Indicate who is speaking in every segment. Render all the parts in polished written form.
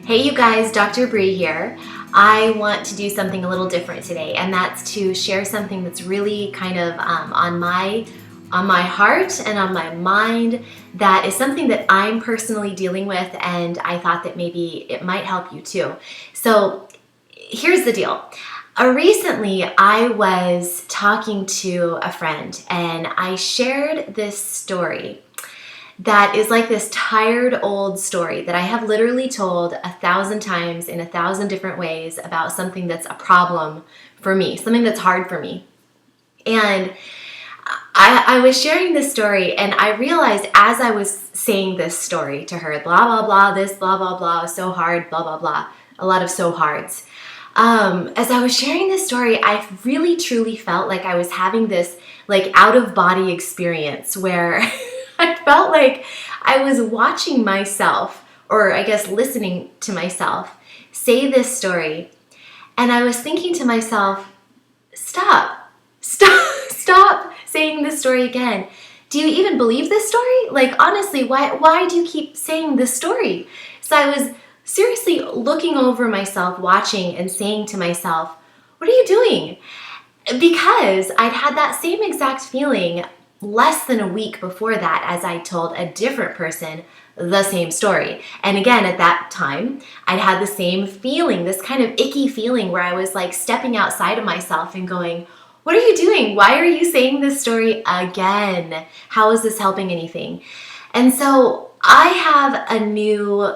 Speaker 1: Hey you guys, Dr. Bree here. I want to do something a little different today, and that's to share something that's really kind of on my heart and on my mind, that is something that I'm personally dealing with, and I thought that maybe it might help you too. So here's the deal. Recently, I was talking to a friend, and I shared this story that is like this tired old story that I have literally told 1,000 times in 1,000 different ways about something that's a problem for me, something that's hard for me. And I was sharing this story, and I realized as I was saying this story to her, blah, blah, blah, this, blah, blah, blah, so hard, blah, blah, blah, a lot of so hards. As I was sharing this story, I really truly felt like I was having this like out of body experience where I felt like I was watching myself, or I guess listening to myself, say this story. And I was thinking to myself, stop saying this story again. Do you even believe this story? Like, honestly, why do you keep saying this story? So I was seriously looking over myself, watching and saying to myself, what are you doing? Because I'd had that same exact feeling less than a week before that as I told a different person the same story. And again, at that time, I'd had the same feeling, this kind of icky feeling where I was like stepping outside of myself and going, what are you doing? Why are you saying this story again? How is this helping anything? And so I have a new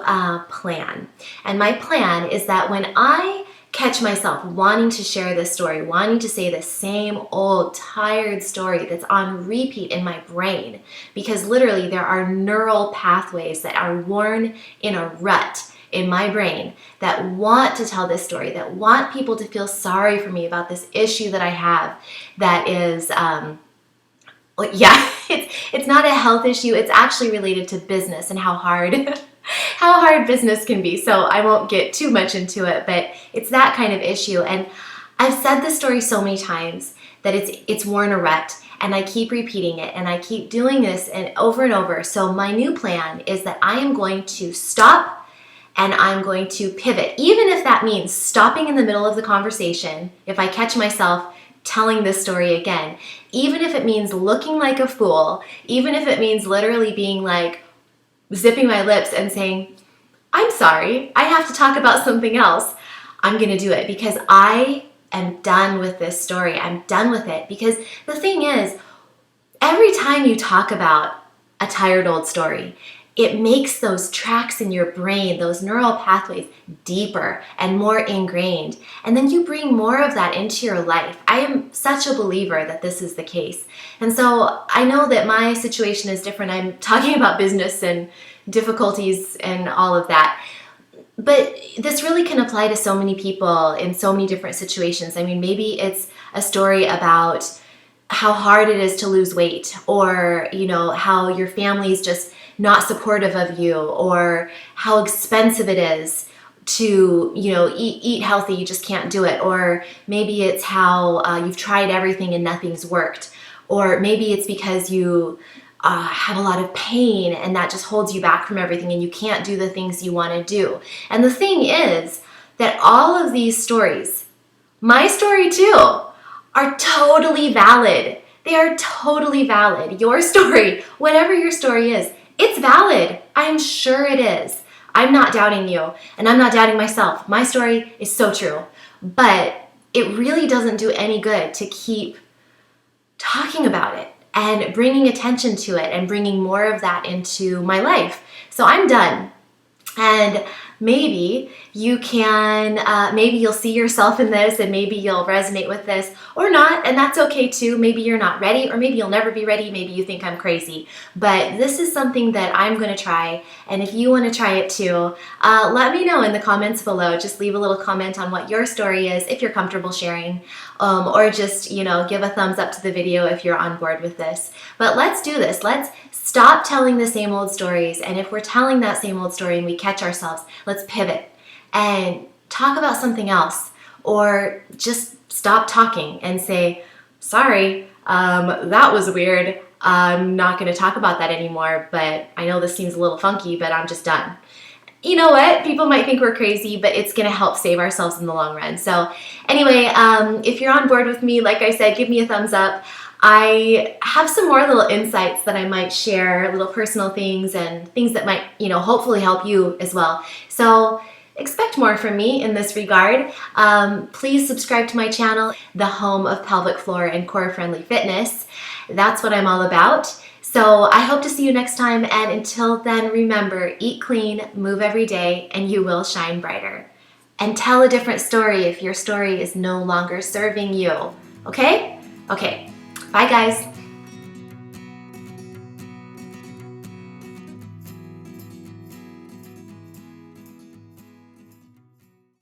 Speaker 1: plan. And my plan is that when I catch myself wanting to share this story, wanting to say the same old tired story that's on repeat in my brain, because literally there are neural pathways that are worn in a rut in my brain that want to tell this story, that want people to feel sorry for me about this issue that I have that is, it's not a health issue, it's actually related to business and how hard business can be. So I won't get too much into it, but it's that kind of issue. And I've said this story so many times that it's worn a rut, and I keep repeating it, and I keep doing this and over. So my new plan is that I am going to stop and I'm going to pivot, even if that means stopping in the middle of the conversation, if I catch myself telling this story again, even if it means looking like a fool, even if it means literally being like, zipping my lips and saying, I'm sorry, I have to talk about something else. I'm going to do it because I am done with this story. I'm done with it. Because the thing is, every time you talk about a tired old story, it makes those tracks in your brain, those neural pathways, deeper and more ingrained. And then you bring more of that into your life. I am such a believer that this is the case. And so I know that my situation is different. I'm talking about business and difficulties and all of that. But this really can apply to so many people in so many different situations. I mean, maybe it's a story about how hard it is to lose weight, or, how your family's just not supportive of you, or how expensive it is to, eat healthy, you just can't do it. Or maybe it's how you've tried everything and nothing's worked. Or maybe it's because you have a lot of pain and that just holds you back from everything and you can't do the things you want to do. And the thing is that all of these stories, my story too, are totally valid. They are totally valid. Your story, whatever your story is, it's valid. I'm sure it is. I'm not doubting you, and I'm not doubting myself. My story is so true. But it really doesn't do any good to keep talking about it and bringing attention to it and bringing more of that into my life. So I'm done. And maybe you can, maybe you'll see yourself in this, and maybe you'll resonate with this or not, and that's okay too. Maybe you're not ready, or maybe you'll never be ready. Maybe you think I'm crazy, but this is something that I'm going to try. And if you want to try it too, let me know in the comments below. Just leave a little comment on what your story is, if you're comfortable sharing, or just, give a thumbs up to the video if you're on board with this. But let's do this. Let's stop telling the same old stories. And if we're telling that same old story and we catch ourselves, let's pivot and talk about something else, or just stop talking and say, sorry, that was weird. I'm not going to talk about that anymore, but I know this seems a little funky, but I'm just done. you know what? People might think we're crazy, but it's going to help save ourselves in the long run. So anyway, if you're on board with me, like I said, give me a thumbs up. I have some more little insights that I might share, little personal things and things that might, hopefully help you as well. So expect more from me in this regard. Please subscribe to my channel, the home of pelvic floor and core friendly fitness. That's what I'm all about. So I hope to see you next time, and until then, remember, eat clean, move every day, and you will shine brighter. And tell a different story if your story is no longer serving you. Okay? Okay. Bye, guys.